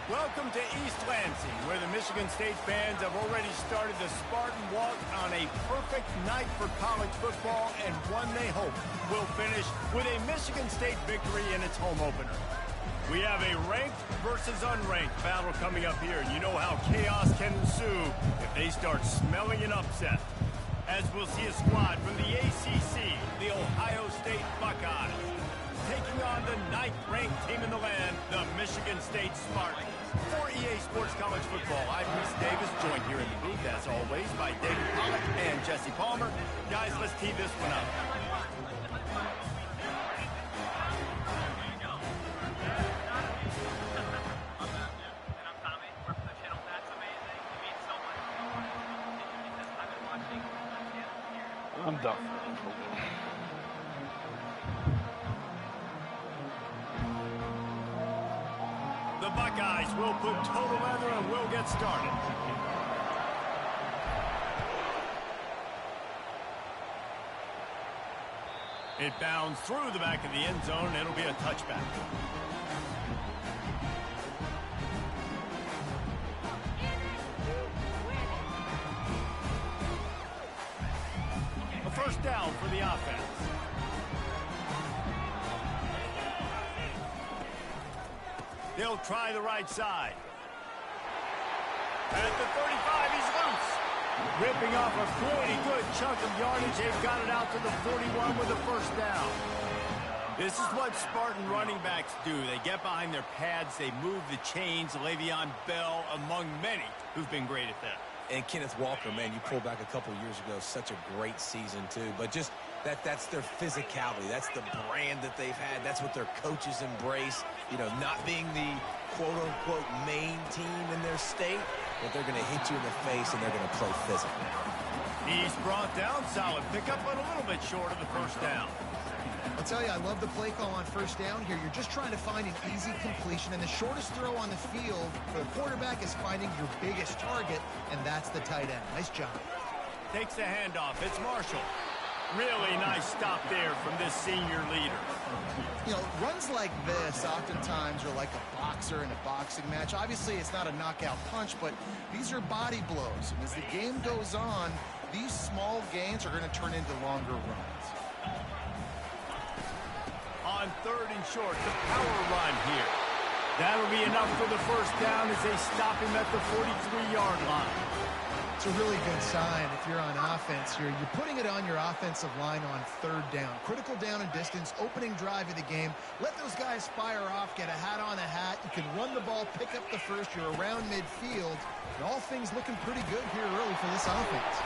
Welcome to East Lansing, where the Michigan State fans have already started the Spartan Walk on a perfect night for college football, and one they hope will finish with a Michigan State victory in its home opener. We have a ranked versus unranked battle coming up here, and you know how chaos can ensue if they start smelling an upset. As we'll see a squad from the ACC, the Ohio State Buckeyes, taking on the 9th-ranked team in the land, the Michigan State Spartans. For EA Sports College Football, I'm Reese Davis, joined here in the booth, as always, by David Pollock and Jesse Palmer. Guys, let's tee this one up. I'm done. The Buckeyes will put total leather and we'll get started. It bounds through the back of the end zone. It'll be a touchback. A first down for the offense. They'll try the right side. At the 35, he's loose. Ripping off a pretty good chunk of yardage. They've got it out to the 41 with a first down. This is what Spartan running backs do. They get behind their pads. They move the chains. Le'Veon Bell, among many, who've been great at that. And Kenneth Walker, man, you pulled back a couple years ago. Such a great season, too. But just that's their physicality. That's the brand that they've had. That's what their coaches embrace. You know, not being the quote-unquote main team in their state, but they're going to hit you in the face and they're going to play physical. He's brought down. Solid pickup, but a little bit short of the first down. I'll tell you, I love the play call on first down here. You're just trying to find an easy completion, and the shortest throw on the field for the quarterback is finding your biggest target, and that's the tight end. Nice job. Takes the handoff. It's Marshall. Really nice stop there from this senior leader. You know, runs like this oftentimes are like a boxer in a boxing match. Obviously, it's not a knockout punch, but these are body blows. And as the game goes on, these small gains are going to turn into longer runs. On third and short, the power run here. That'll be enough for the first down as they stop him at the 43-yard line. It's a really good sign if you're on offense here. You're putting it on your offensive line on third down. Critical down and distance, opening drive of the game. Let those guys fire off, get a hat on a hat. You can run the ball, pick up the first. You're around midfield. And all things looking pretty good here early for this offense.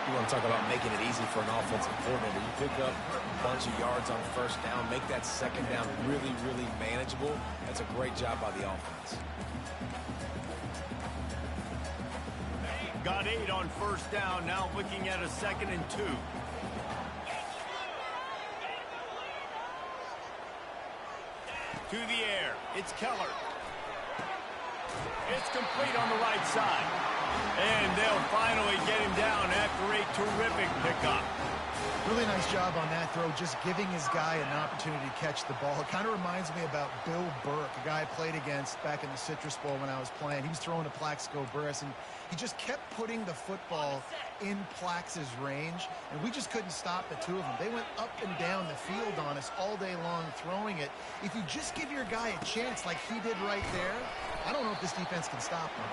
You want to talk about making it easy for an offensive coordinator. You pick up a bunch of yards on first down, make that second down really, really manageable. That's a great job by the offense. Got 8 on first down, now looking at a 2nd and 2. To the air, it's Keller. It's complete on the right side. And they'll finally get him down after a terrific pickup. Really nice job on that throw, just giving his guy an opportunity to catch the ball. It kind of reminds me about Bill Burke, a guy I played against back in the Citrus Bowl when I was playing. He was throwing to Plaxico Burress, and he just kept putting the football in Plax's range, and we just couldn't stop the two of them. They went up and down the field on us all day long throwing it. If you just give your guy a chance like he did right there, I don't know if this defense can stop him.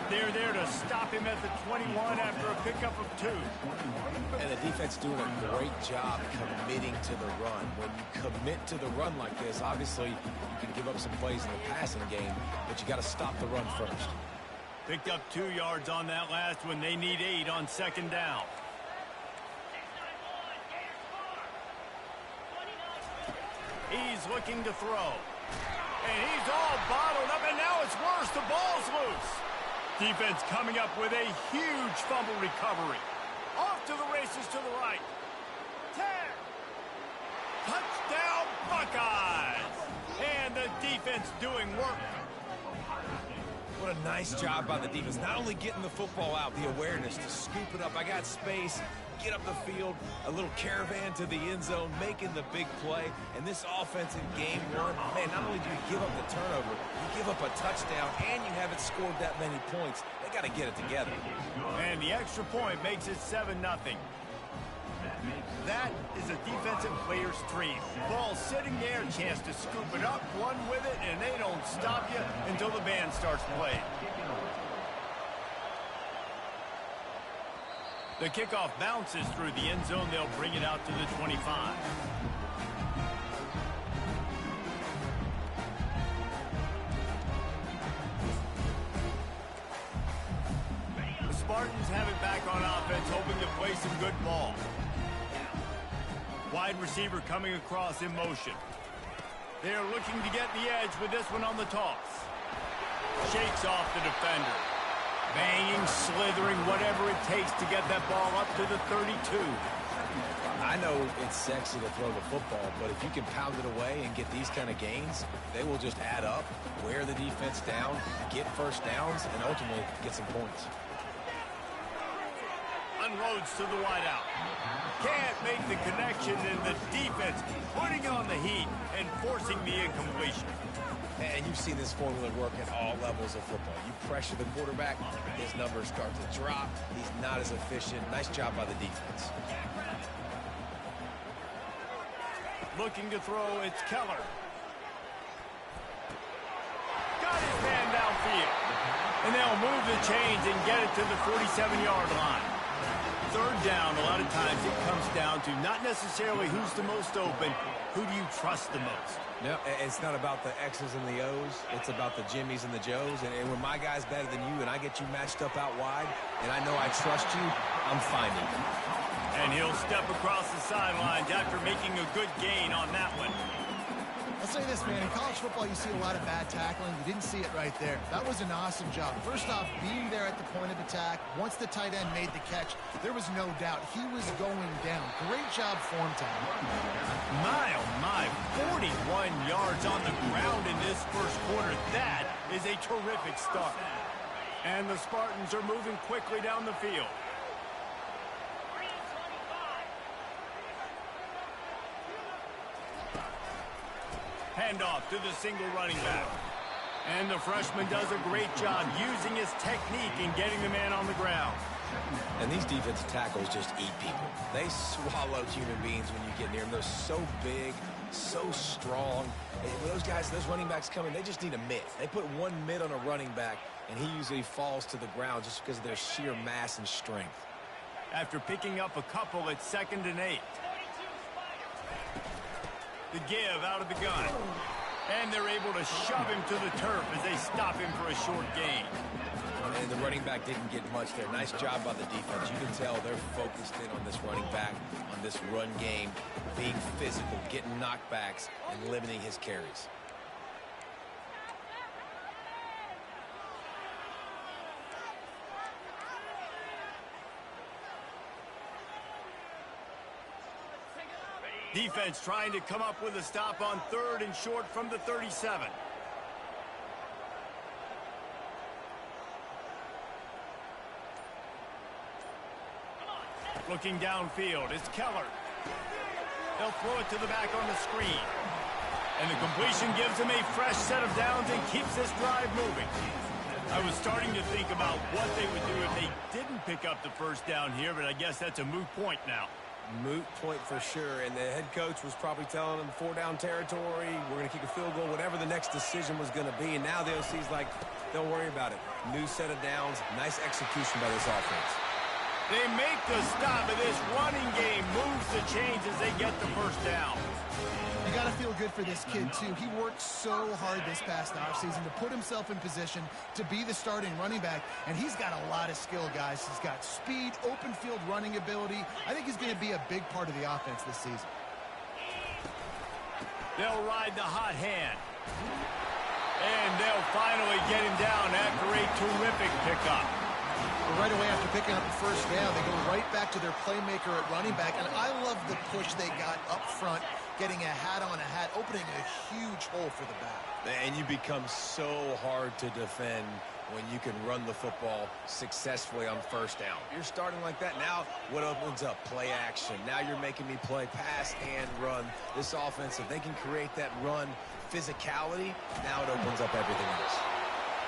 They're there to stop him at the 21 after a pickup of 2. And the defense doing a great job committing to the run. When you commit to the run like this, obviously you can give up some plays in the passing game, but you got to stop the run first. Picked up 2 yards on that last one. They need 8 on second down. He's looking to throw. And he's all bottled up, and now it's worse. The ball's loose. Defense coming up with a huge fumble recovery. Off to the races to the right. 10. Touchdown, Buckeyes. And the defense doing work. What a nice job by the defense. Not only getting the football out, the awareness to scoop it up. I got space, get up the field, a little caravan to the end zone, making the big play. And this offense in game one, man, not only do you give up the turnover, you give up a touchdown, and you haven't scored that many points. They got to get it together. And the extra point makes it 7-0. That is a defensive player's dream. Ball sitting there, chance to scoop it up, run with it, and they don't stop you until the band starts playing. The kickoff bounces through the end zone. They'll bring it out to the 25. The Spartans have it back on offense, hoping to play some good ball. Wide receiver coming across in motion. They're looking to get the edge with this one on the toss. Shakes off the defender. Banging, slithering, whatever it takes to get that ball up to the 32. I know it's sexy to throw the football, but if you can pound it away and get these kind of gains, they will just add up, wear the defense down, get first downs, and ultimately get some points. Unloads to the wideout. Can't make the connection, and the defense putting on the heat and forcing the incompletion. And you've seen this formula work at all levels of football. You pressure the quarterback, his numbers start to drop. He's not as efficient. Nice job by the defense. Looking to throw, it's Keller. Got his man downfield. And they'll move the chains and get it to the 47-yard line. Third down, a lot of times it comes down to not necessarily who's the most open, who do you trust the most? No, it's not about the X's and the O's. It's about the Jimmies and the Joes. And when my guy's better than you and I get you matched up out wide and I know I trust you, I'm finding you. And he'll step across the sidelines after making a good gain on that one. I'll say this, man. In college football, you see a lot of bad tackling. You didn't see it right there. That was an awesome job. First off, being there at the point of attack. Once the tight end made the catch, there was no doubt he was going down. Great job form time. My, 41 yards on the ground in this first quarter. That is a terrific start. And the Spartans are moving quickly down the field. Handoff to the single running back. And the freshman does a great job using his technique and getting the man on the ground. And these defensive tackles just eat people. They swallow human beings when you get near them. They're so big, so strong. And when those guys, those running backs come in, they just need a mitt. They put one mitt on a running back, and he usually falls to the ground just because of their sheer mass and strength. After picking up a couple, it's 2nd and 8. The give out of the gun. And they're able to shove him to the turf as they stop him for a short gain. And the running back didn't get much there. Nice job by the defense. You can tell they're focused in on this running back, on this run game, being physical, getting knockbacks, and limiting his carries. Defense trying to come up with a stop on 3rd and short from the 37. Looking downfield, it's Keller. They'll throw it to the back on the screen. And the completion gives him a fresh set of downs and keeps this drive moving. I was starting to think about what they would do if they didn't pick up the first down here, but I guess that's a moot point now. Moot point for sure, and the head coach was probably telling them 4-down territory, we're going to kick a field goal, whatever the next decision was going to be, and now the OC's like, don't worry about it. New set of downs, nice execution by this offense. They make the stop, and this running game moves the chains as they get the first down. You got to feel good for this kid, too. He worked so hard this past offseason to put himself in position to be the starting running back, and he's got a lot of skill, guys. He's got speed, open field running ability. I think he's going to be a big part of the offense this season. They'll ride the hot hand. And they'll finally get him down after a terrific pickup. Right away after picking up the first down, they go right back to their playmaker at running back, and I love the push they got up front, getting a hat on a hat, opening a huge hole for the back. And you become so hard to defend when you can run the football successfully on first down. You're starting like that. Now what opens up? Play action. Now you're making me play pass and run. This offense, if they can create that run physicality, now it opens up everything else.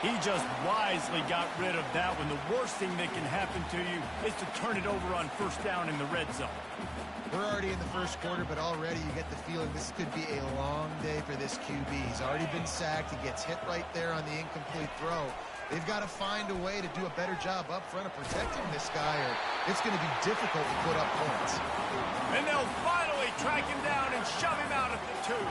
He just wisely got rid of that when the worst thing that can happen to you is to turn it over on first down in the red zone. We're already in the first quarter, but already you get the feeling this could be a long day for this QB. He's already been sacked. He gets hit right there on the incomplete throw. They've got to find a way to do a better job up front of protecting this guy, or it's going to be difficult to put up points. And they'll finally track him down and shove him out at the 2.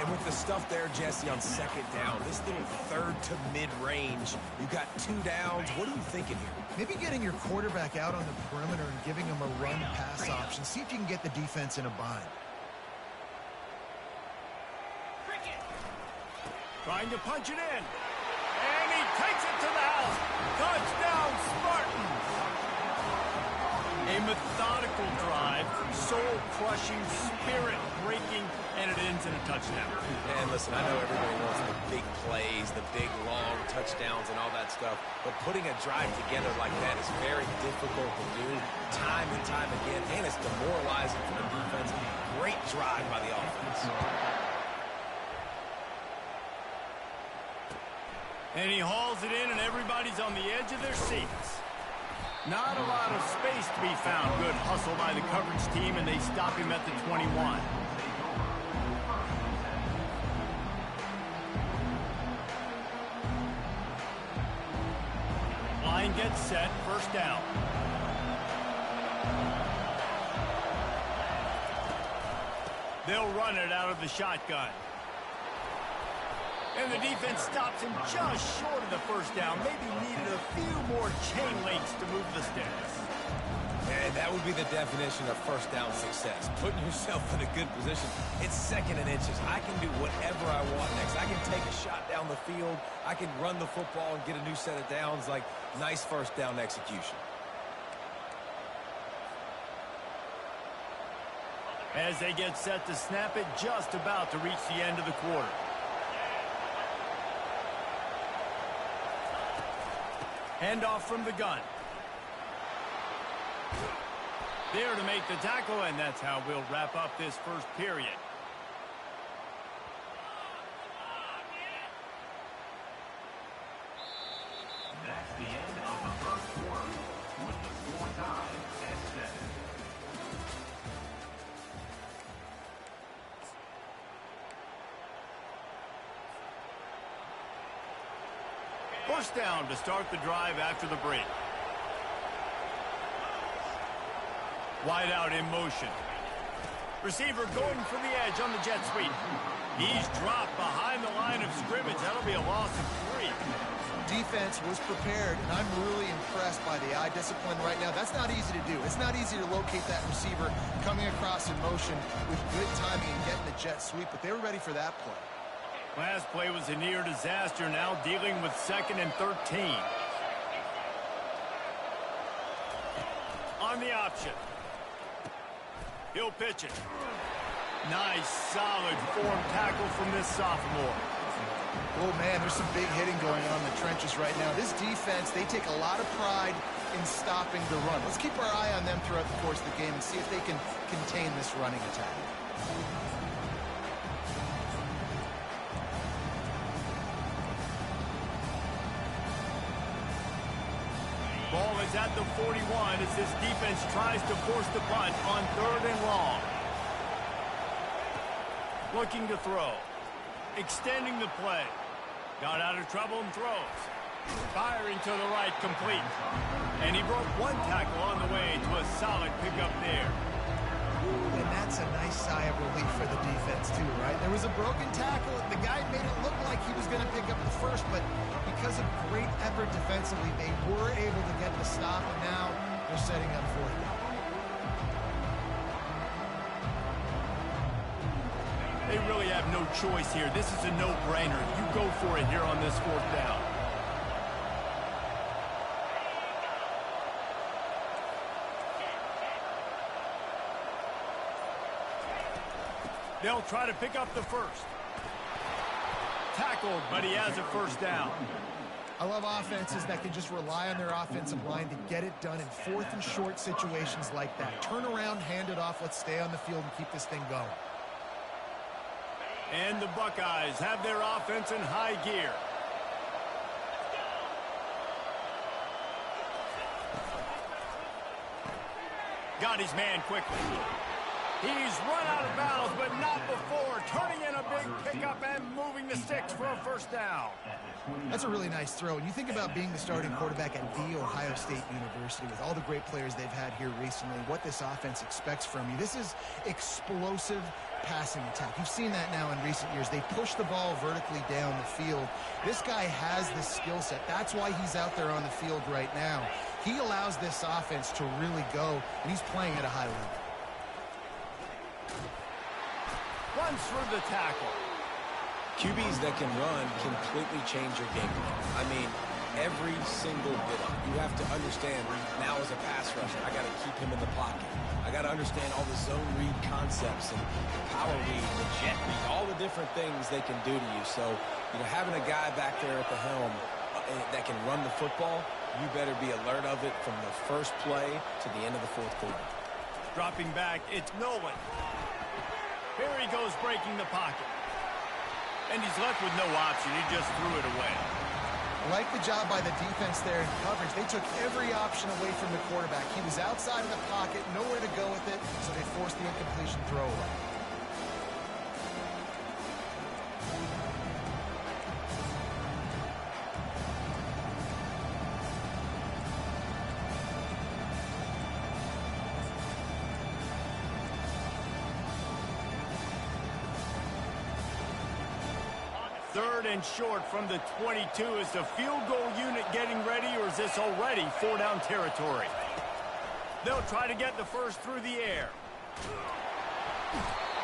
And with the stuff there, Jesse, on second down, this little third to mid-range, you got 2 downs. What are you thinking here? Maybe getting your quarterback out on the perimeter and giving him a run-pass option. See if you can get the defense in a bind. Trying to punch it in. And he takes it to the house. Touchdown, Spartans. A methodical drive, soul-crushing, spirit-breaking, and it ends in a touchdown. And listen, I know everybody wants the big plays, the big, long touchdowns and all that stuff, but putting a drive together like that is very difficult to do time and time again, and it's demoralizing for the defense. Great drive by the offense. And he hauls it in, and everybody's on the edge of their seats. Not a lot of space to be found. Good hustle by the coverage team, and they stop him at the 21. Line gets set, first down. They'll run it out of the shotgun. And the defense stops him just short of the first down. Maybe needed a few more chain links to move the sticks. And that would be the definition of first down success. Putting yourself in a good position. It's second and inches. I can do whatever I want next. I can take a shot down the field. I can run the football and get a new set of downs. Like, nice first down execution. As they get set to snap it, just about to reach the end of the quarter. Handoff from the gun. There to make the tackle, and that's how we'll wrap up this first period. That's the end of the first quarter, with the score tied at 7. First down to start the drive after the break. Wide out in motion. Receiver going for the edge on the jet sweep. He's dropped behind the line of scrimmage. That'll be a loss of 3. Defense was prepared, and I'm really impressed by the eye discipline right now. That's not easy to do. It's not easy to locate that receiver coming across in motion with good timing and getting the jet sweep, but they were ready for that play. Last play was a near disaster, now dealing with 2nd and 13. On the option. He'll pitch it. Nice, solid form tackle from this sophomore. Oh, man, there's some big hitting going on in the trenches right now. This defense, they take a lot of pride in stopping the run. Let's keep our eye on them throughout the course of the game and see if they can contain this running attack. Ball is at the 41 as this defense tries to force the punt on 3rd and long. Looking to throw. Extending the play. Got out of trouble and throws. Firing to the right, complete. And he broke one tackle on the way to a solid pickup there. And that's a nice sigh of relief for the defense, too, right? There was a broken tackle. The guy made it look like he was going to pick up the first, but because of great effort defensively, they were able to get the stop, and now they're setting up 4th down. They really have no choice here. This is a no-brainer. You go for it here on this 4th down. They'll try to pick up the first. Tackled, but he has a first down. I love offenses that can just rely on their offensive line to get it done in 4th and short situations like that. Turn around, hand it off, let's stay on the field and keep this thing going. And the Buckeyes have their offense in high gear. Got his man quickly. He's run out of bounds, but not before. Turning in a big pickup and moving the sticks for a first down. That's a really nice throw. And you think about being the starting quarterback at The Ohio State University with all the great players they've had here recently, what this offense expects from you. This is explosive passing attack. You've seen that now in recent years. They push the ball vertically down the field. This guy has this skill set. That's why he's out there on the field right now. He allows this offense to really go, and he's playing at a high level. Runs through the tackle. QBs that can run completely change your game plan. I mean, every single bit of it. You have to understand, now as a pass rusher, I got to keep him in the pocket. I got to understand all the zone read concepts and power read, the jet read, all the different things they can do to you. So, having a guy back there at the helm that can run the football, you better be alert of it from the first play to the end of the 4th quarter. Dropping back, it's Nolan. Here he goes breaking the pocket. And he's left with no option. He just threw it away. I like the job by the defense there in coverage. They took every option away from the quarterback. He was outside of the pocket, nowhere to go with it, so they forced the incompletion throw away. Third and short from the 22. Is the field goal unit getting ready, or is this already 4-down territory? They'll try to get the first through the air.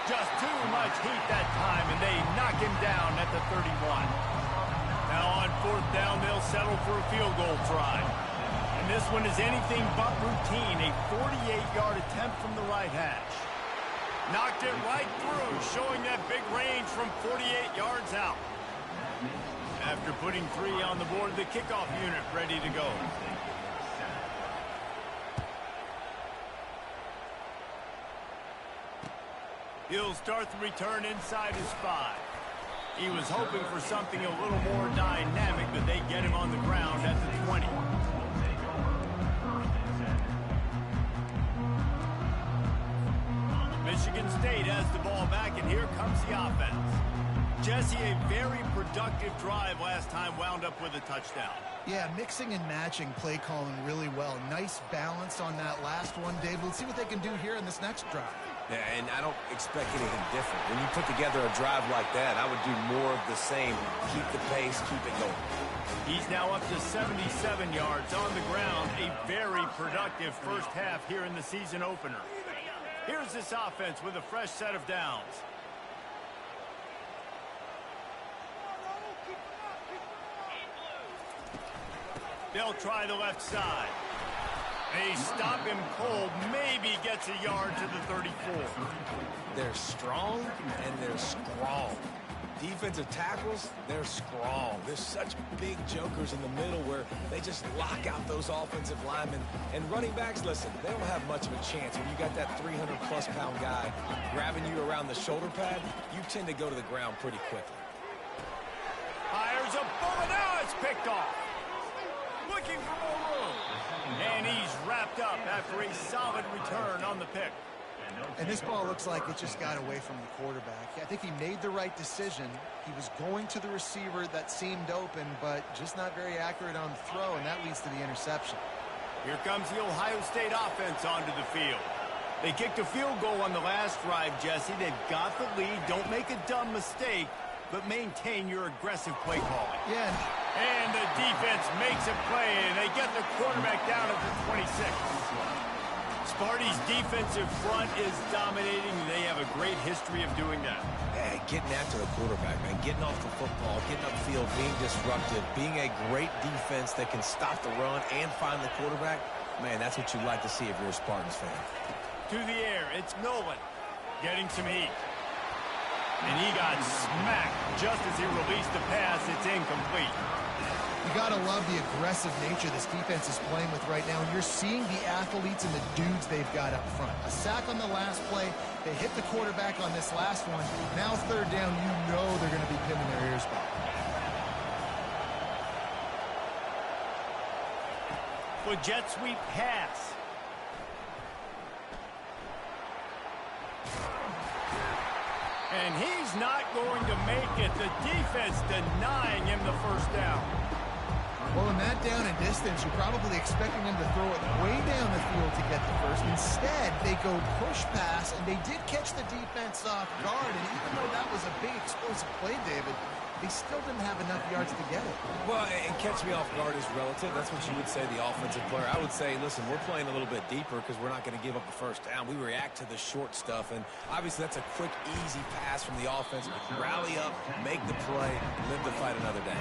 Just too much heat that time, and they knock him down at the 31. Now on 4th down, they'll settle for a field goal try. And this one is anything but routine, a 48-yard attempt from the right hash. Knocked it right through, showing that big range from 48 yards out. After putting 3 on the board, the kickoff unit ready to go. He'll start the return inside his 5. He was hoping for something a little more dynamic, but they get him on the ground at the 20. Michigan State has the ball back, and here comes the offense. Jesse, a very productive drive last time, wound up with a touchdown. Yeah, mixing and matching play calling really well. Nice balance on that last one, Dave. Let's see what they can do here in this next drive. Yeah, and I don't expect anything different. When you put together a drive like that, I would do more of the same. Keep the pace, keep it going. He's now up to 77 yards on the ground. A very productive first half here in the season opener. Here's this offense with a fresh set of downs. They'll try the left side. They stop him cold. Maybe gets a yard to the 34. They're strong and they're strong. Defensive tackles, they're strong. There's such big jokers in the middle where they just lock out those offensive linemen. And running backs, listen, they don't have much of a chance. When you got that 300-plus pound guy grabbing you around the shoulder pad, you tend to go to the ground pretty quickly. Fires a bullet. Now it's picked off. Looking for more room. And he's wrapped up after a solid return on the pick. And this ball looks like it just got away from the quarterback. I think he made the right decision. He was going to the receiver that seemed open, but just not very accurate on the throw, and that leads to the interception. Here comes the Ohio State offense onto the field. They kicked a field goal on the last drive, Jesse. They've got the lead. Don't make a dumb mistake, but maintain your aggressive play calling. Yeah. And the defense makes a play, and they get the quarterback down at the 26. Sparty's defensive front is dominating. They have a great history of doing that. Hey, getting after the quarterback, man. Getting off the football, getting upfield, being disruptive, being a great defense that can stop the run and find the quarterback. Man, that's what you like to see if you're a Spartans fan. To the air, it's Nolan getting some heat. And he got smacked just as he released the pass. It's incomplete. You got to love the aggressive nature this defense is playing with right now, and you're seeing the athletes and the dudes they've got up front. A sack on the last play. They hit the quarterback on this last one. Now third down, you know they're going to be pinning their ears back. With jet sweep pass. And he's not going to make it. The defense denying him the first down. Well, in that down and distance, you're probably expecting them to throw it way down the field to get the first. Instead, they go push pass, and they did catch the defense off guard. And even though that was a big explosive play, David, they still didn't have enough yards to get it. Well, and catch me off guard is relative. That's what you would say, the offensive player. I would say, listen, we're playing a little bit deeper because we're not going to give up the first down. We react to the short stuff, and obviously that's a quick, easy pass from the offense. Rally up, make the play, live to fight another day.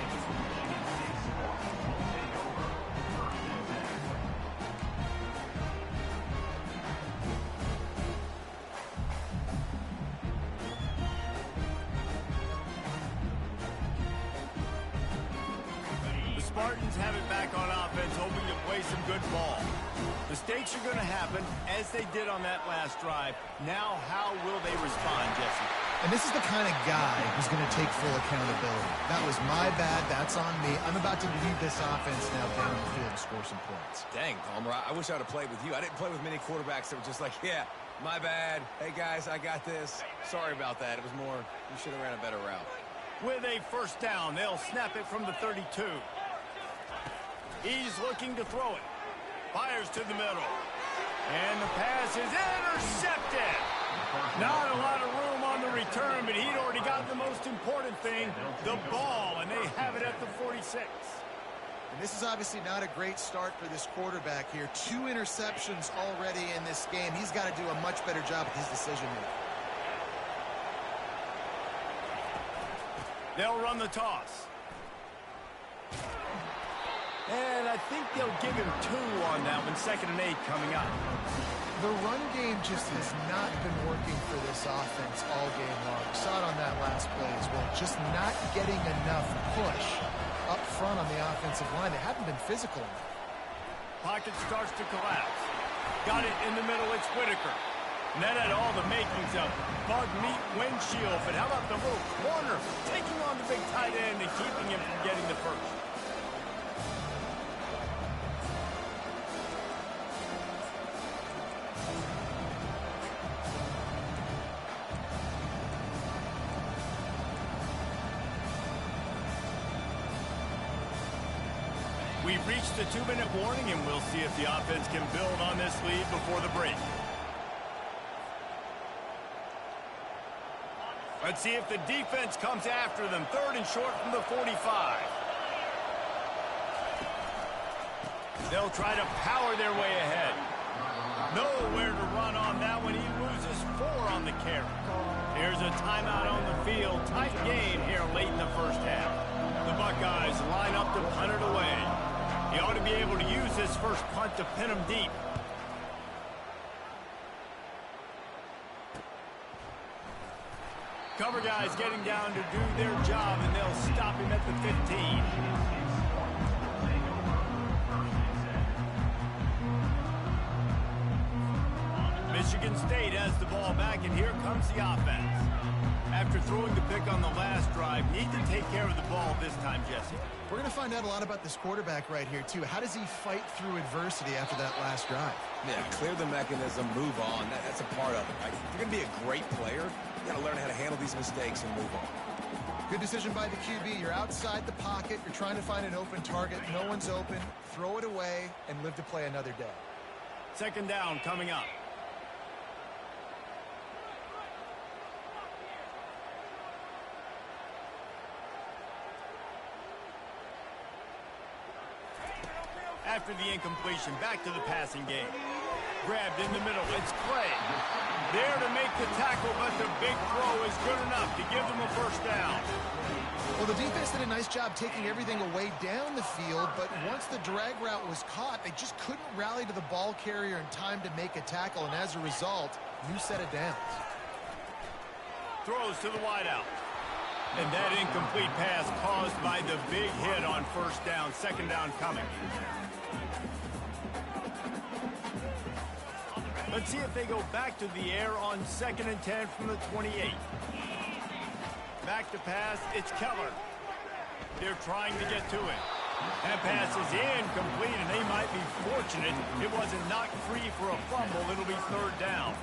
Spartans have it back on offense, hoping to play some good ball. Mistakes are going to happen, as they did on that last drive. Now, how will they respond, Jesse? And this is the kind of guy who's going to take full accountability. That was my bad. That's on me. I'm about to lead this offense now down the field and score some points. Dang, Palmer, I wish I would have played with you. I didn't play with many quarterbacks that were just like, yeah, my bad. Hey, guys, I got this. Sorry about that. It was more, you should have ran a better route. With a first down, they'll snap it from the 32. He's looking to throw it. Fires to the middle. And the pass is intercepted. Not a lot of room on the return, but he'd already got the most important thing, the ball, and they have it at the 46. And this is obviously not a great start for this quarterback here. 2 interceptions already in this game. He's got to do a much better job with his decision-making. They'll run the toss. And I think they'll give him 2 on that one. 2nd and 8 coming up. The run game just has not been working for this offense all game long. We saw it on that last play as well. Just not getting enough push up front on the offensive line. They haven't been physical enough. Pocket starts to collapse. Got it in the middle. It's Whitaker. And that had all the makings of bug meat windshield. But how about the little corner taking on the big tight end and keeping him from getting the first? We've reached the 2-minute warning, and we'll see if the offense can build on this lead before the break. Let's see if the defense comes after them. 3rd and short from the 45. They'll try to power their way ahead. Nowhere to run on that one. He loses 4 on the carry. Here's a timeout on the field. Tight game here late in the first half. The Buckeyes line up to punt it away. He ought to be able to use this first punt to pin him deep. Cover guys getting down to do their job, and they'll stop him at the 15. Michigan State has the ball back, and here comes the offense. After throwing the pick on the last drive, need to take care of the ball this time, Jesse. We're going to find out a lot about this quarterback right here, too. How does he fight through adversity after that last drive? Yeah, clear the mechanism, move on. That's a part of it, right? If you're going to be a great player, you got to learn how to handle these mistakes and move on. Good decision by the QB. You're outside the pocket. You're trying to find an open target. No one's open. Throw it away and live to play another day. 2nd down coming up. After the incompletion, back to the passing game. Grabbed in the middle, it's Clay. There to make the tackle, but the big throw is good enough to give them a first down. Well, the defense did a nice job taking everything away down the field, but once the drag route was caught, they just couldn't rally to the ball carrier in time to make a tackle, and as a result, new set of downs. throws to the wideout. And that incomplete pass caused by the big hit on first down. Second down coming. Let's see if they go back to the air on 2nd and 10 from the 28. Back to pass, it's Keller. They're trying to get to it. That pass is incomplete, and they might be fortunate it wasn't knocked free for a fumble. It'll be third down.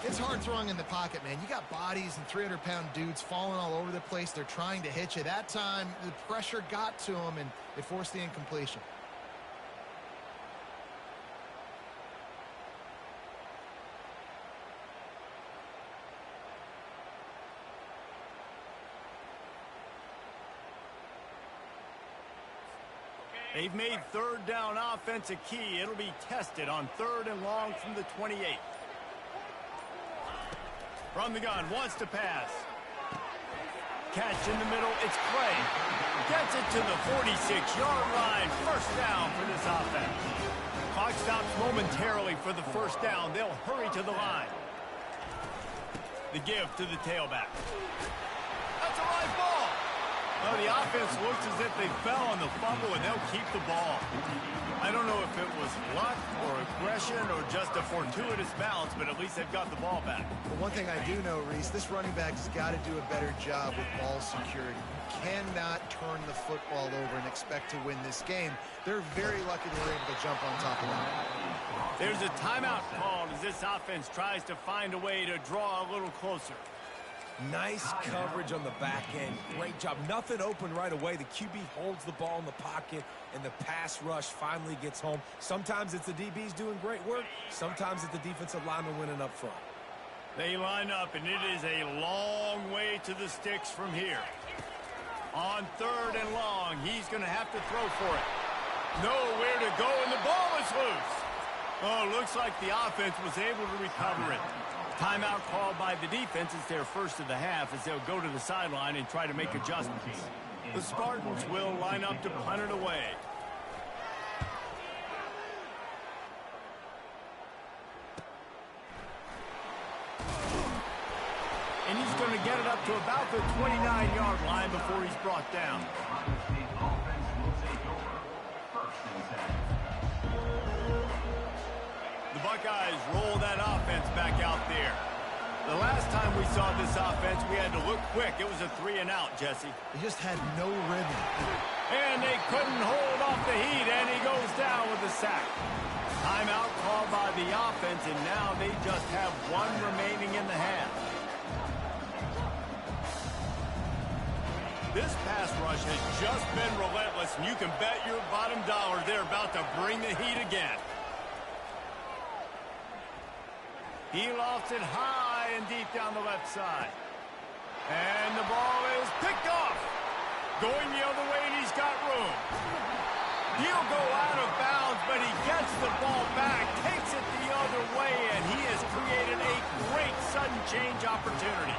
It's hard throwing in the pocket, man. You got bodies and 300-pound dudes falling all over the place. They're trying to hit you. That time, the pressure got to them, and it forced the incompletion. They've made third down offense a key. It'll be tested on 3rd and long from the 28. From the gun, wants to pass. Catch in the middle, it's Clay. Gets it to the 46-yard line. First down for this offense. Clock stops momentarily for the first down. They'll hurry to the line. The give to the tailback. That's a live ball. Well, the offense looks as if they fell on the fumble, and they'll keep the ball. I don't know if it was luck or aggression or just a fortuitous bounce, but at least they've got the ball back. But one thing I do know, Reese, this running back has got to do a better job with ball security. You cannot turn the football over and expect to win this game. They're very lucky they were able to jump on top of that. There's a timeout called as this offense tries to find a way to draw a little closer. Nice coverage on the back end. Great job. Nothing open right away. The QB holds the ball in the pocket, and the pass rush finally gets home. Sometimes it's the DBs doing great work. Sometimes it's the defensive lineman winning up front. They line up, and it is a long way to the sticks from here. On 3rd and long, he's going to have to throw for it. Nowhere to go, and the ball is loose. Oh, looks like the offense was able to recover it. Timeout called by the defense. It's their first of the half as they'll go to the sideline and try to make adjustments. The Spartans will line up to punt it away. And he's going to get it up to about the 29-yard line before he's brought down. The Buckeyes roll that offense back out there. The last time we saw this offense, we had to look quick. It was a 3-and-out, Jesse. They just had no rhythm. And they couldn't hold off the heat, and he goes down with a sack. Timeout called by the offense, and now they just have one remaining in the half. This pass rush has just been relentless, and you can bet your bottom dollar they're about to bring the heat again. He lofts it high and deep down the left side. And the ball is picked off. Going the other way, and he's got room. He'll go out of bounds, but he gets the ball back, takes it the other way, and he has created a great sudden change opportunity.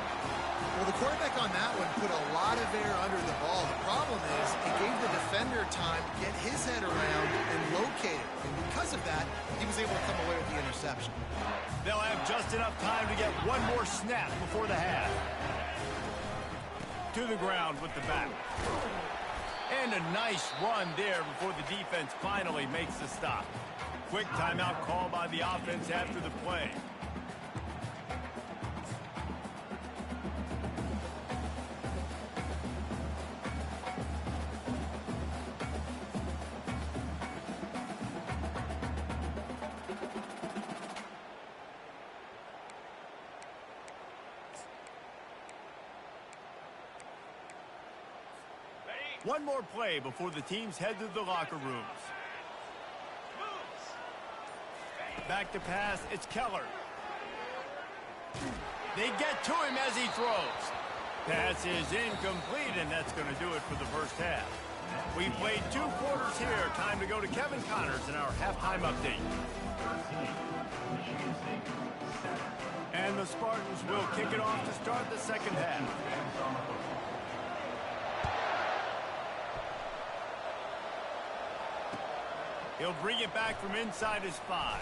Well, the quarterback on that one put a lot of air under the ball. The problem is it gave the defender time to get his head around and locate it. And because of that, he was able to come away with the interception. They'll have just enough time to get one more snap before the half. To the ground with the back. And a nice run there before the defense finally makes the stop. Quick timeout call by the offense after the play. One more play before the teams head to the locker rooms. Back to pass, it's Keller. They get to him as he throws. Pass is incomplete, and that's going to do it for the first half. We played 2 quarters here. Time to go to Kevin Connors in our halftime update. And the Spartans will kick it off to start the second half. He'll bring it back from inside his 5.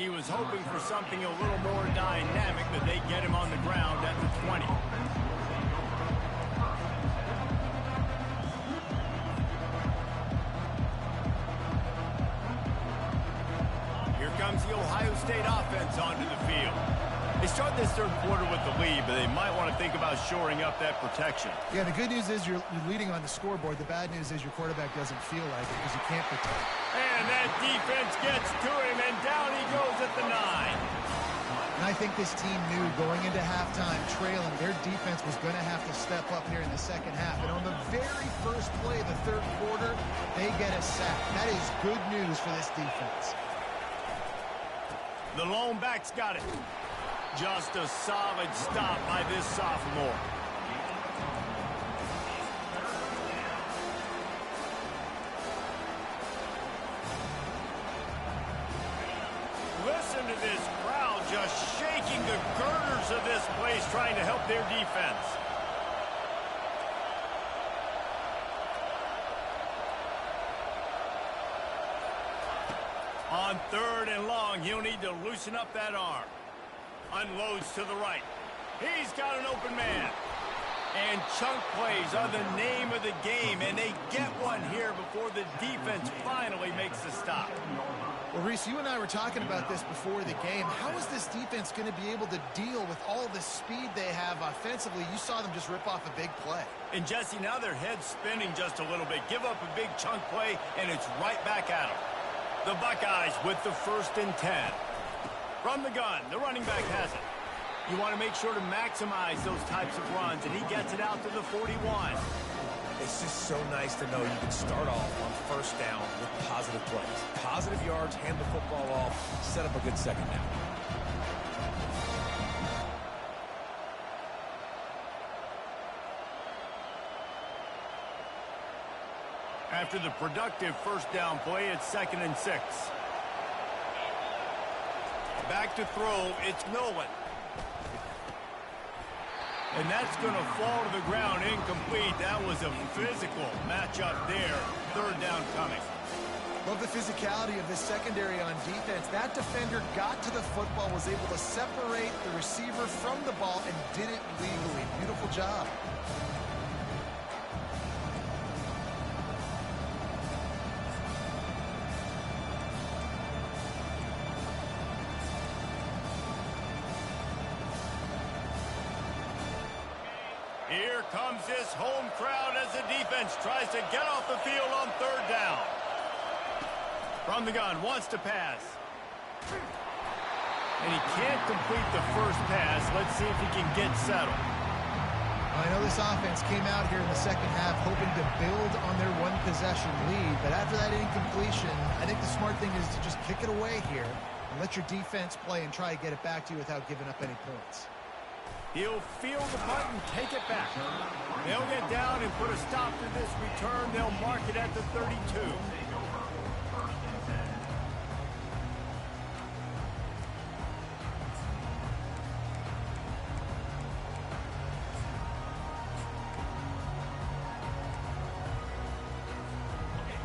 He was hoping for something a little more dynamic, but they get him on the ground at the 20. Here comes the Ohio State offense onto the field. They start this third quarter with the lead, but they might want to think about shoring up that protection. Yeah, the good news is you're leading on the scoreboard. The bad news is your quarterback doesn't feel like it because you can't protect. And that defense gets to him, and down he goes at the 9. And I think this team knew going into halftime trailing, their defense was going to have to step up here in the second half. And on the very first play of the third quarter, they get a sack. That is good news for this defense. The lone back's got it. Just a solid stop by this sophomore. Listen to this crowd just shaking the girders of this place, trying to help their defense. On 3rd and long, he'll need to loosen up that arm. Unloads to the right. He's got an open man. And chunk plays are the name of the game, and they get one here before the defense finally makes the stop. Well, Reese, you and I were talking about this before the game. How is this defense going to be able to deal with all the speed they have offensively? You saw them just rip off a big play. And, Jesse, now their head's spinning just a little bit. Give up a big chunk play, and it's right back at them. The Buckeyes with the 1st and 10. From the gun, the running back has it. You want to make sure to maximize those types of runs, and he gets it out to the 41. It's just so nice to know you can start off on 1st down with positive plays. Positive yards, hand the football off, set up a good 2nd down. After the productive 1st down play, it's 2nd and 6. Back to throw, it's Nolan. And that's going to fall to the ground incomplete. That was a physical matchup there. 3rd down coming. Love the physicality of this secondary on defense. That defender got to the football, was able to separate the receiver from the ball, and did it legally. Beautiful job. Here comes this home crowd as the defense tries to get off the field on 3rd down. From the gun, wants to pass. And he can't complete the first pass. Let's see if he can get settled. I know this offense came out here in the second half hoping to build on their one-possession lead, but after that incompletion, I think the smart thing is to just kick it away here and let your defense play and try to get it back to you without giving up any points. He'll field the punt and take it back. They'll get down and put a stop to this return. They'll mark it at the 32.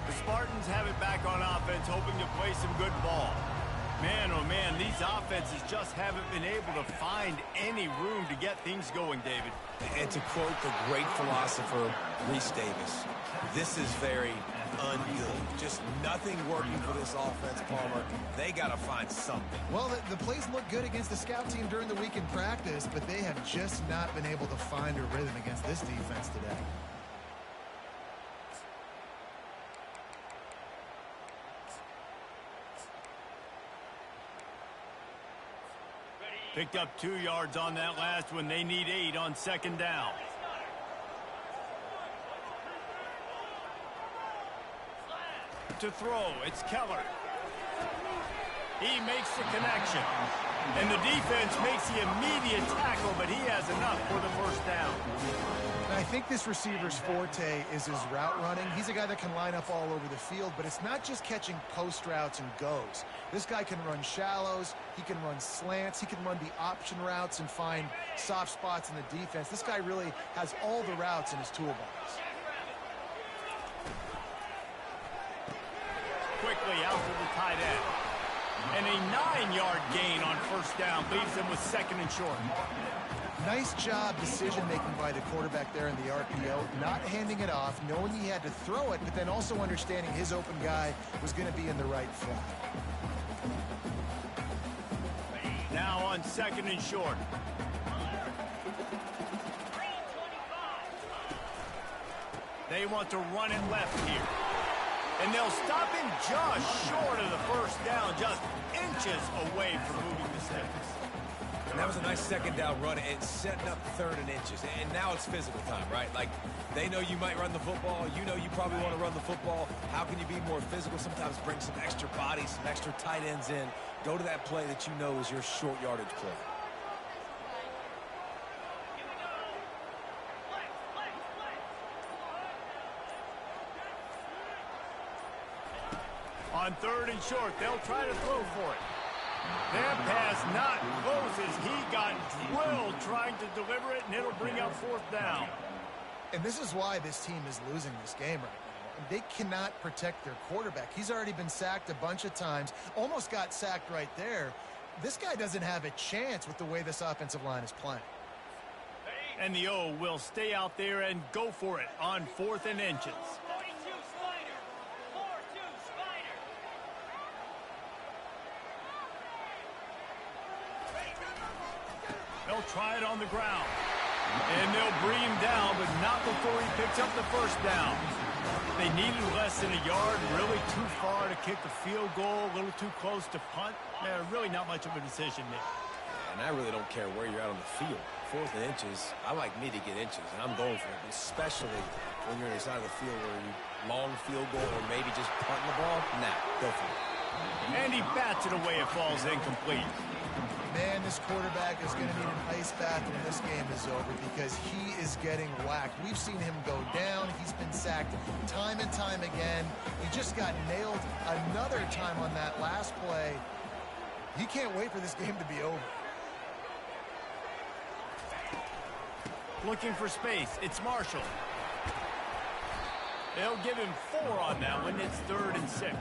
The Spartans have it back on offense, hoping to play some good ball. Man, oh man, these offenses just haven't been able to find any room to get things going, David. And to quote the great philosopher, Reese Davis, this is very ungood. Just nothing working for this offense, Palmer. They got to find something. Well, the plays look good against the scout team during the week in practice, but they have just not been able to find a rhythm against this defense today. Picked up 2 yards on that last one. They need 8 on 2nd down. To throw, it's Keller. He makes the connection. And the defense makes the immediate tackle, but he has enough for the 1st down. I think this receiver's forte is his route running. He's a guy that can line up all over the field, but it's not just catching post routes and goes. This guy can run shallows, he can run slants, he can run the option routes and find soft spots in the defense. This guy really has all the routes in his toolbox. Quickly out to the tight end. And a 9-yard gain on first down leaves them with second and short. Nice job decision-making by the quarterback there in the RPO, not handing it off, knowing he had to throw it, but then also understanding his open guy was going to be in the right flat. Now on second and short. They want to run it left here. And they'll stop him just short of the first down, just inches away from moving the sticks. And that was a nice second down run and setting up third and inches. And now it's physical time, right? Like, they know you might run the football. You know you probably want to run the football. How can you be more physical? Sometimes bring some extra bodies, some extra tight ends in. Go to that play that you know is your short yardage play. On third and short, they'll try to throw for it. That pass not close as he got drilled trying to deliver it, and it'll bring up fourth down. And this is why this team is losing this game right now. They cannot protect their quarterback. He's already been sacked a bunch of times, almost got sacked right there. This guy doesn't have a chance with the way this offensive line is playing. And the O will stay out there and go for it on fourth and inches. They'll try it on the ground. And they'll bring him down, but not before he picks up the first down. They needed less than a yard, really too far to kick a field goal, a little too close to punt. Really not much of a decision there. And I really don't care where you're at on the field. Fourth and inches, I like me to get inches, and I'm going for it, especially when you're on the side of the field where you long field goal or maybe just punting the ball. Nah, go for it. And he bats it away. It falls incomplete. Man, this quarterback is going to need an ice bath when this game is over because he is getting whacked. We've seen him go down. He's been sacked time and time again. He just got nailed another time on that last play. He can't wait for this game to be over. Looking for space. It's Marshall. They'll give him 4 on that one. It's third and 6.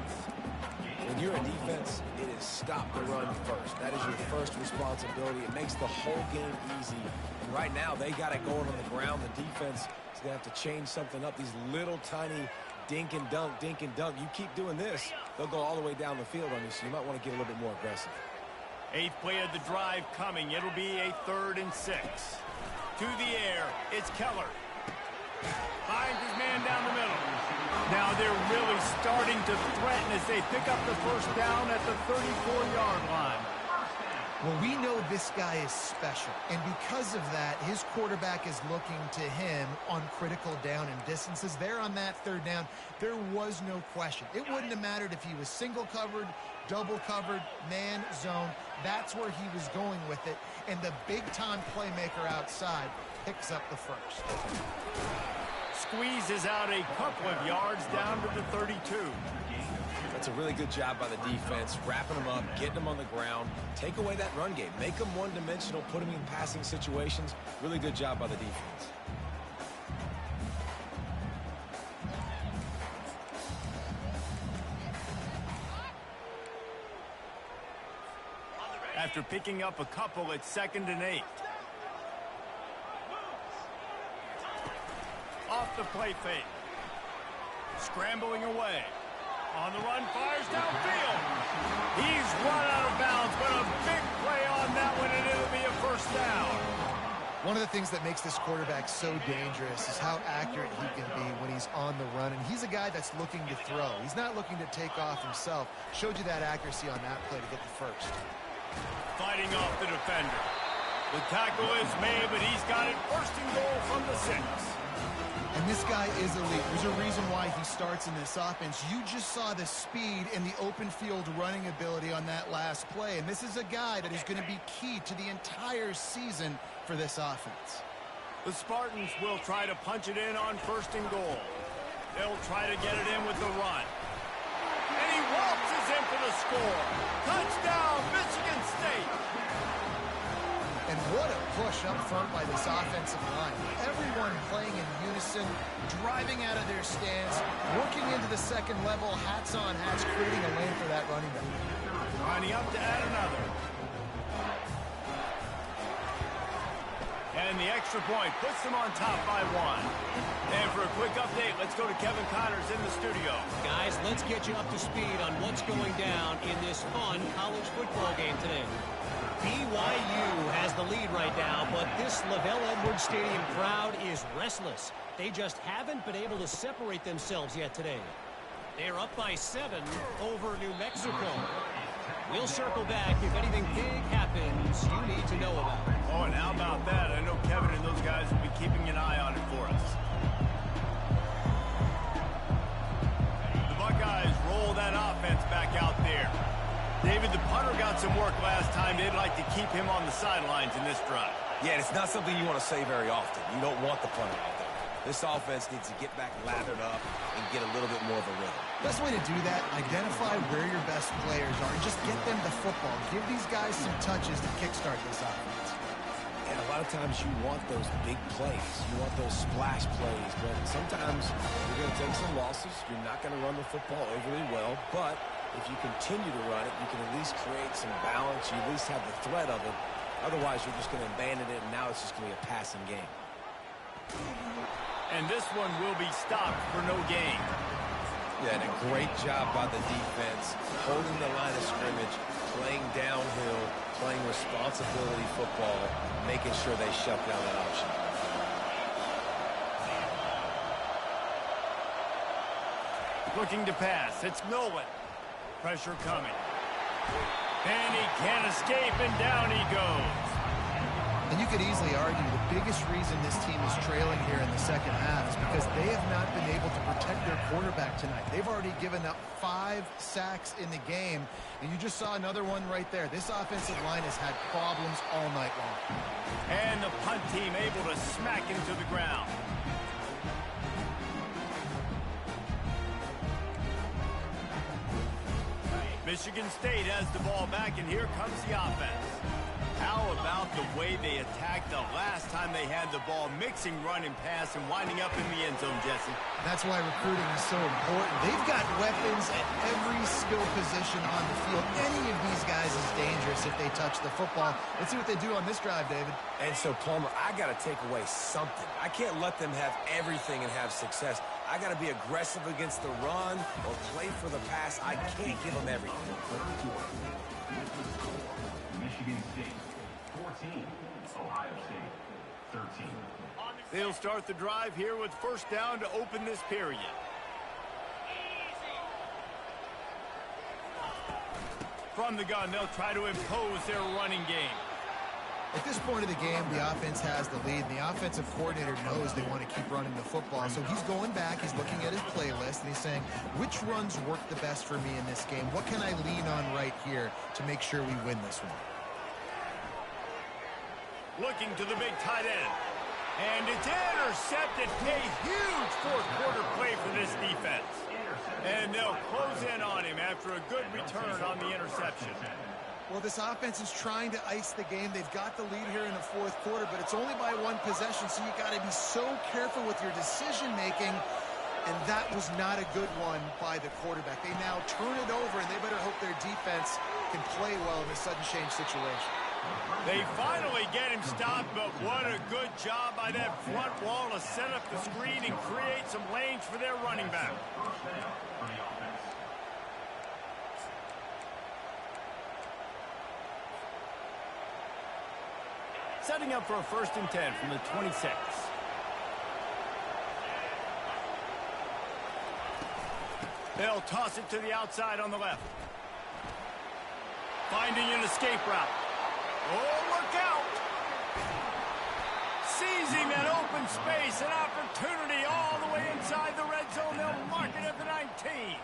When you're a defense, it is stop the run first. That is your first responsibility. It makes the whole game easy. And right now, they got it going on the ground. The defense is going to have to change something up. These little tiny dink and dunk, dink and dunk. You keep doing this, they'll go all the way down the field on you, so you might want to get a little bit more aggressive. 8th play of the drive coming. It'll be a third and 6. To the air, it's Keller. Finds his man down the middle. Now they're really starting to threaten as they pick up the first down at the 34-yard line. Well, we know this guy is special, and because of that, his quarterback is looking to him on critical down and distances. There on that third down, there was no question. It wouldn't have mattered if he was single covered, double covered, man, zone. That's where he was going with it, and the big-time playmaker outside picks up the first. Squeezes out a couple of yards down to the 32. That's a really good job by the defense, wrapping them up, getting them on the ground. Take away that run game. Make them one-dimensional, put them in passing situations. Really good job by the defense. After picking up a couple, it's 2nd and 8. Off the play fake. Scrambling away. On the run, fires downfield. He's run out of bounds, but a big play on that one, and it'll be a first down. One of the things that makes this quarterback so dangerous is how accurate he can be when he's on the run. And he's a guy that's looking to throw. He's not looking to take off himself. Showed you that accuracy on that play to get the first. Fighting off the defender. The tackle is made, but he's got it first and goal from the 6. And this guy is elite. There's a reason why he starts in this offense. You just saw the speed and the open field running ability on that last play. And this is a guy that is going to be key to the entire season for this offense. The Spartans will try to punch it in on first and goal. They'll try to get it in with the run. And he waltzes in for the score. Touchdown, Michigan State. And what a push up front by this offensive line. Everyone playing in unison, driving out of their stance, working into the second level, hats on hats, creating a lane for that running back. Lining up to add another. And the extra point puts them on top by 1. And for a quick update, let's go to Kevin Connors in the studio. Guys, let's get you up to speed on what's going down in this fun college football game today. BYU has the lead right now, but this LaVell Edwards Stadium crowd is restless. They just haven't been able to separate themselves yet today. They're up by 7 over New Mexico. We'll circle back if anything big happens you need to know about. Oh, and how about that? I know Kevin and those guys will be keeping an eye on it for us. The Buckeyes roll that offense back out there. David, the punter got some work last time. They'd like to keep him on the sidelines in this drive. Yeah, it's not something you want to say very often. You don't want the punter out there. This offense needs to get back lathered up and get a little bit more of a rhythm. Best way to do that, identify where your best players are and just get them the football. Give these guys some touches to kickstart this offense. And a lot of times you want those big plays. You want those splash plays. But sometimes you're going to take some losses. You're not going to run the football overly well. But if you continue to run it, you can at least create some balance. You at least have the threat of it. Otherwise, you're just going to abandon it, and now it's just going to be a passing game. And this one will be stopped for no gain. Yeah, and a great job by the defense, holding the line of scrimmage, playing downhill, playing responsibility football, making sure they shut down that option. Looking to pass. It's Nolan. Pressure coming. And he can't escape, and down he goes. And you could easily argue the biggest reason this team is trailing here in the second half is because they have not been able to protect their quarterback tonight. They've already given up 5 sacks in the game, and you just saw another one right there. This offensive line has had problems all night long. And the punt team able to smack him to the ground. Michigan State has the ball back, and here comes the offense. How about the way they attacked the last time they had the ball, mixing run and pass and winding up in the end zone, Jesse? That's why recruiting is so important. They've got weapons at every skill position on the field. Any of these guys is dangerous if they touch the football. Let's see what they do on this drive, David. And so, Plummer, I got to take away something. I can't let them have everything and have success. I got to be aggressive against the run or play for the pass. I can't give them everything. Michigan State 14, Ohio State 13. They'll start the drive here with first down to open this period. From the gun, they'll try to impose their running game. At this point of the game, the offense has the lead, and the offensive coordinator knows they want to keep running the football. So he's going back, he's looking at his playlist, and he's saying, which runs work the best for me in this game? What can I lean on right here to make sure we win this one? Looking to the big tight end. And it's intercepted. A huge fourth quarter play for this defense. And they'll close in on him after a good return on the interception. Well, this offense is trying to ice the game. They've got the lead here in the fourth quarter, but it's only by 1 possession, so you got to be so careful with your decision-making, and that was not a good one by the quarterback. They now turn it over, and they better hope their defense can play well in a sudden change situation. They finally get him stopped, but what a good job by that front wall to set up the screen and create some lanes for their running back. Setting up for a 1st and 10 from the 26. They'll toss it to the outside on the left. Finding an escape route. Oh, look out! Seizing that open space, an opportunity all the way inside the red zone. They'll mark it at the 19.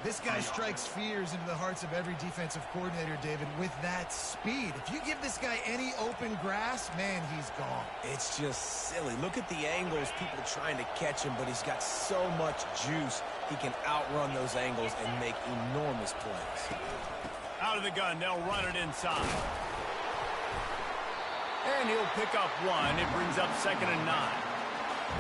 This guy strikes fears into the hearts of every defensive coordinator, David, with that speed. If you give this guy any open grass, man, he's gone. It's just silly. Look at the angles, people trying to catch him, but he's got so much juice. He can outrun those angles and make enormous plays. Out of the gun, they'll run it inside. And he'll pick up 1. It brings up 2nd and 9.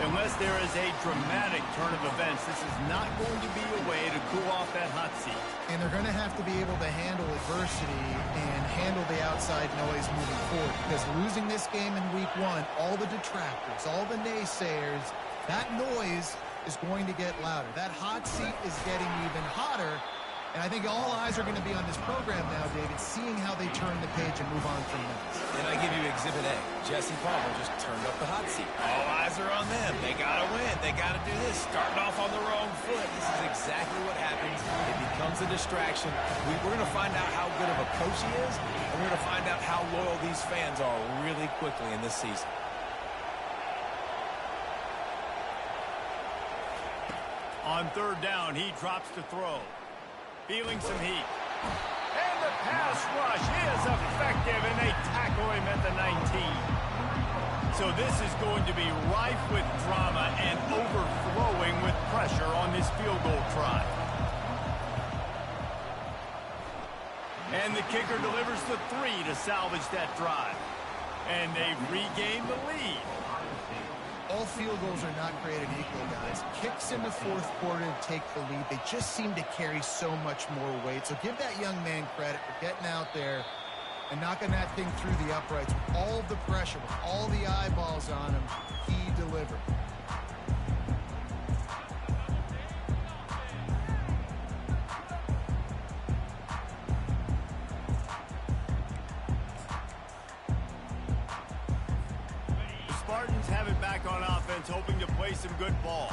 Unless there is a dramatic turn of events, this is not going to be a way to cool off that hot seat. And they're going to have to be able to handle adversity and handle the outside noise moving forward, because losing this game in week 1, all the detractors, all the naysayers, that noise is going to get louder. That hot seat is getting even hotter. And I think all eyes are going to be on this program now, David, seeing how they turn the page and move on from this. And I give you Exhibit A. Jesse Palmer just turned up the hot seat. All eyes are on them. They got to win. They got to do this. Starting off on the wrong foot. This is exactly what happens. It becomes a distraction. We're going to find out how good of a coach he is, and we're going to find out how loyal these fans are really quickly in this season. On 3rd down, he drops to throw. Feeling some heat. And the pass rush is effective, and they tackle him at the 19. So this is going to be rife with drama and overflowing with pressure on this field goal try. And the kicker delivers the 3 to salvage that drive. And they regain the lead. All field goals are not created equal, guys. Kicks in the 4th quarter to take the lead. They just seem to carry so much more weight. So give that young man credit for getting out there and knocking that thing through the uprights with all of the pressure, with all the eyeballs on him. He delivered. Spartans have it back on offense, hoping to play some good ball.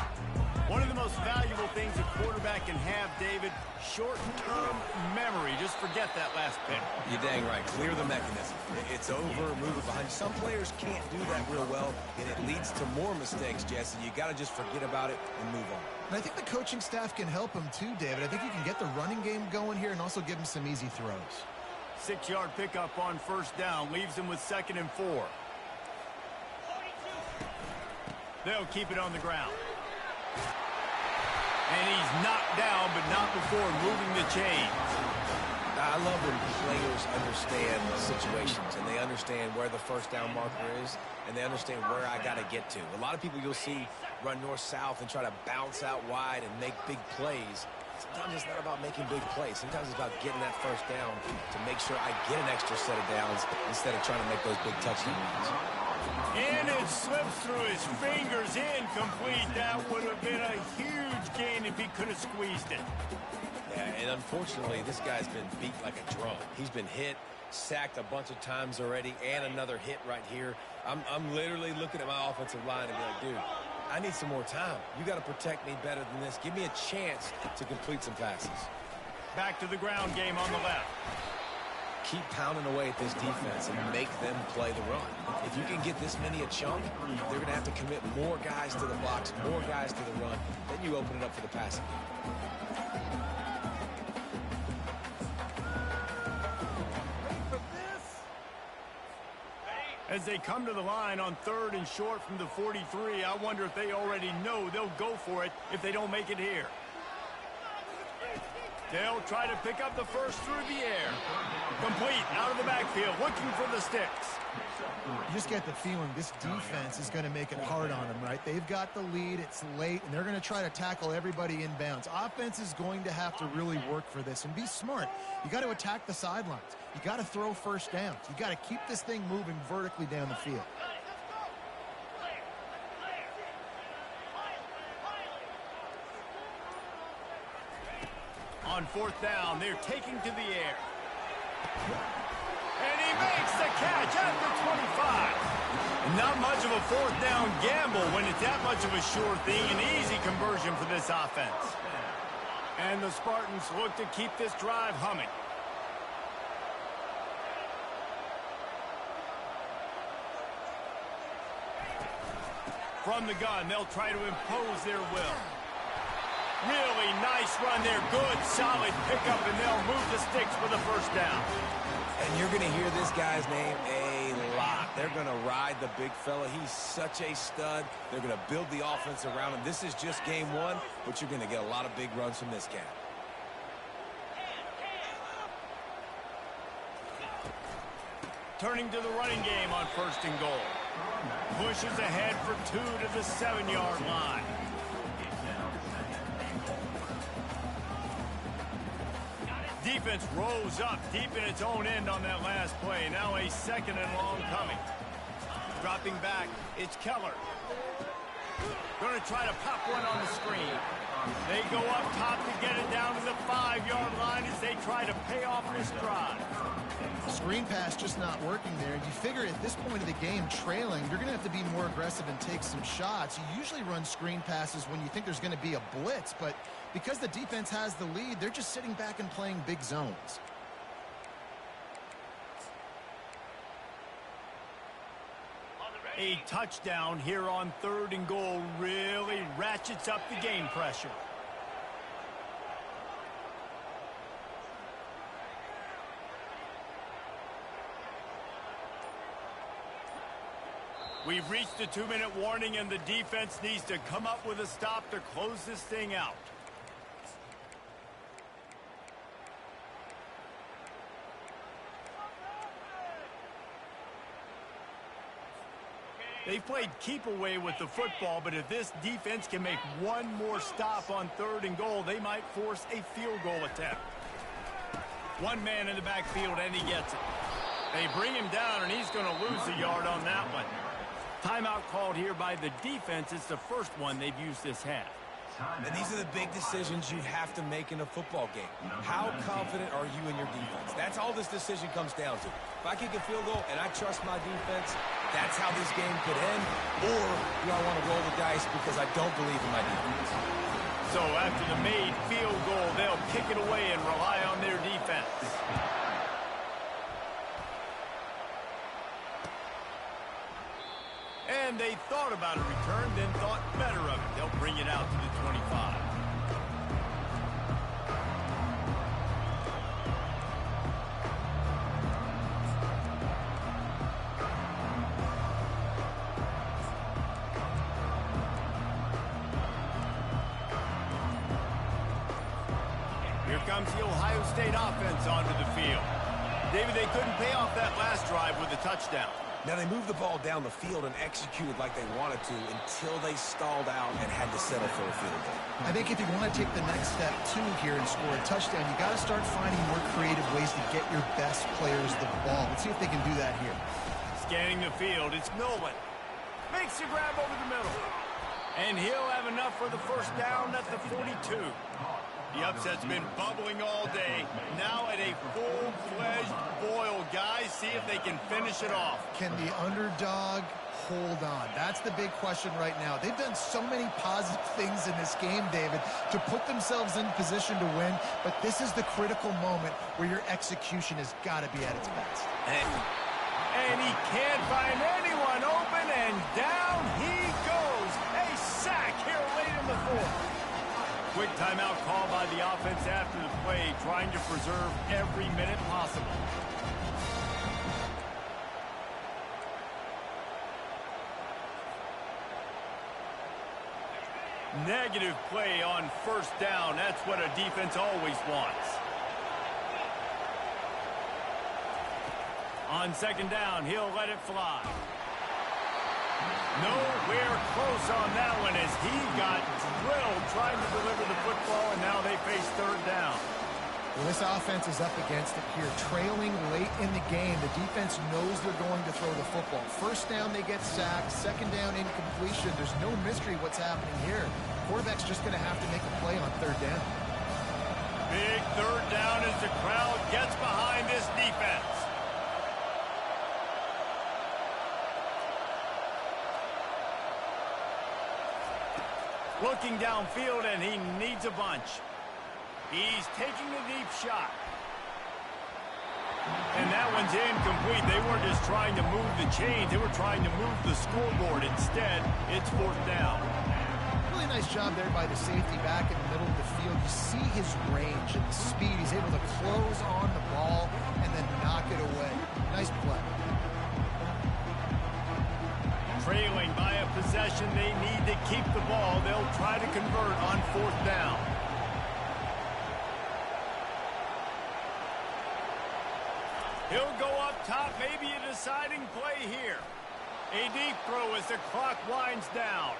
One of the most valuable things a quarterback can have, David, short-term memory. Just forget that last pick. You're dang right. Clear the mechanism. It's over, move it behind. Some players can't do that real well, and it leads to more mistakes, Jesse. You got to just forget about it and move on. And I think the coaching staff can help him too, David. I think you can get the running game going here and also give him some easy throws. 6-yard pickup on 1st down leaves him with 2nd and 4. They'll keep it on the ground. And he's knocked down, but not before moving the chains. I love when players understand situations, and they understand where the 1st down marker is, and they understand where I got to get to. A lot of people you'll see run north-south and try to bounce out wide and make big plays. Sometimes it's not about making big plays. Sometimes it's about getting that 1st down to make sure I get an extra set of downs instead of trying to make those big touchdown runs. And it slips through his fingers, incomplete. That would have been a huge gain if he could have squeezed it. Yeah, and unfortunately, this guy's been beat like a drum. He's been hit, sacked a bunch of times already, and another hit right here. I'm literally looking at my offensive line and be like, dude, I need some more time. You got to protect me better than this. Give me a chance to complete some passes. Back to the ground game on the left. Keep pounding away at this defense and make them play the run. If you can get this many a chunk, they're going to have to commit more guys to the box, more guys to the run. Then you open it up for the passing game. As they come to the line on 3rd and short from the 43, I wonder if they already know they'll go for it if they don't make it here. They'll try to pick up the 1st through the air. Complete out of the backfield, looking for the sticks. You just get the feeling this defense is going to make it hard on them, right? They've got the lead, it's late, and they're going to try to tackle everybody inbounds. Offense is going to have to really work for this and be smart. You got to attack the sidelines. You got to throw 1st downs. You got to keep this thing moving vertically down the field. On 4th down, they're taking to the air. And he makes the catch at the 25. Not much of a 4th down gamble when it's that much of a sure thing. An easy conversion for this offense. And the Spartans look to keep this drive humming. From the gun, they'll try to impose their will. Really nice run there. Good, solid pickup, and they'll move the sticks for the 1st down. And you're going to hear this guy's name a lot. They're going to ride the big fella. He's such a stud. They're going to build the offense around him. This is just game 1, but you're going to get a lot of big runs from this guy. Turning to the running game on 1st and goal. Pushes ahead for 2 to the 7-yard line. Defense rose up deep in its own end on that last play. Now a 2nd and long coming. Dropping back, it's Keller. Going to try to pop one on the screen. They go up top to get it down to the 5-yard line as they try to pay off this drive. Screen pass just not working there. You figure at this point of the game, trailing, you're going to have to be more aggressive and take some shots. You usually run screen passes when you think there's going to be a blitz, but because the defense has the lead, they're just sitting back and playing big zones. A touchdown here on 3rd and goal really ratchets up the game pressure. We've reached the 2-minute warning, and the defense needs to come up with a stop to close this thing out. They've played keep away with the football, but if this defense can make one more stop on 3rd and goal, they might force a field goal attempt. One man in the backfield, and he gets it. They bring him down, and he's going to lose a yard on that one. Timeout called here by the defense. It's the first one they've used this half. And these are the big decisions you have to make in a football game. How confident are you in your defense? That's all this decision comes down to. If I kick a field goal and I trust my defense, that's how this game could end. Or do I want to roll the dice because I don't believe in my defense? So after the made field goal, they'll kick it away and rely on their defense. And they thought about a return, then thought better of it. They'll bring it out to the 25. Here comes the Ohio State offense onto the field. David, they couldn't pay off that last drive with a touchdown. Now, they moved the ball down the field and executed like they wanted to until they stalled out and had to settle for a field goal. I think if you want to take the next step, too, here and score a touchdown, you got to start finding more creative ways to get your best players the ball. Let's see if they can do that here. Scanning the field, it's Nolan. Makes the grab over the middle. And he'll have enough for the first down at the 42. The upset's been bubbling all day. Now at a full-fledged boil, guys. See if they can finish it off. Can the underdog hold on? That's the big question right now. They've done so many positive things in this game, David, to put themselves in position to win. But this is the critical moment where your execution has got to be at its best. And he can't find anyone open, and down he goes. A sack here late in the 4th. Quick timeout call by the offense after the play, trying to preserve every minute possible. Negative play on first down. That's what a defense always wants. On 2nd down, he'll let it fly. Nowhere close on that one as he got drilled trying to deliver the football, and now they face 3rd down. Well, this offense is up against it here. Trailing late in the game, the defense knows they're going to throw the football. First down, they get sacked. 2nd down, incompletion. There's no mystery what's happening here. Quarterback's just going to have to make a play on 3rd down. Big 3rd down as the crowd gets behind this defense. Looking downfield, and he needs a bunch. He's taking a deep shot. And that one's incomplete. They weren't just trying to move the chains. They were trying to move the scoreboard. Instead, it's 4th down. Really nice job there by the safety back in the middle of the field. You see his range and the speed. He's able to close on the ball and then knock it away. Nice play. Trailing by a possession, they need to keep the ball. They'll try to convert on 4th down. He'll go up top, maybe a deciding play here. A deep throw as the clock winds down.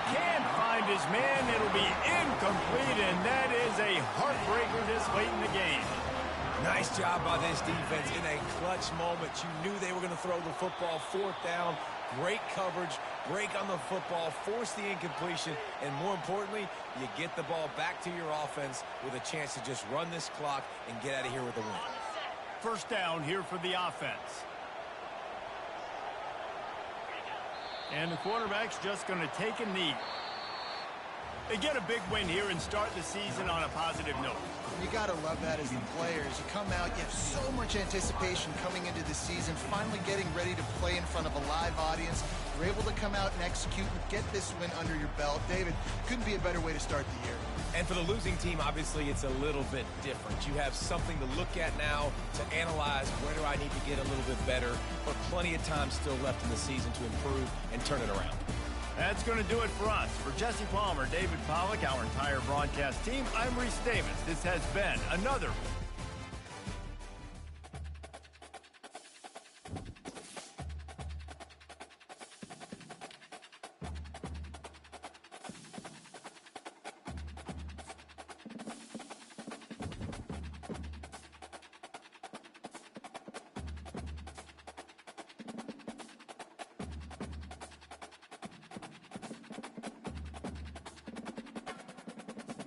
Can't find his man. It'll be incomplete, and that is a heartbreaker this late in the game. Nice job by this defense in a clutch moment. You knew they were going to throw the football. Fourth down, great coverage, break on the football, force the incompletion, and more importantly, you get the ball back to your offense with a chance to just run this clock and get out of here with a win. First down here for the offense. And the quarterback's just going to take a knee. They get a big win here and start the season on a positive note. You got to love that as the players. You come out, you have so much anticipation coming into the season, finally getting ready to play in front of a live audience. You're able to come out and execute and get this win under your belt. David, couldn't be a better way to start the year. And for the losing team, obviously, it's a little bit different. You have something to look at now to analyze where do I need to get a little bit better, but plenty of time still left in the season to improve and turn it around. That's going to do it for us. For Jesse Palmer, David Pollack, our entire broadcast team, I'm Reese Davis. This has been another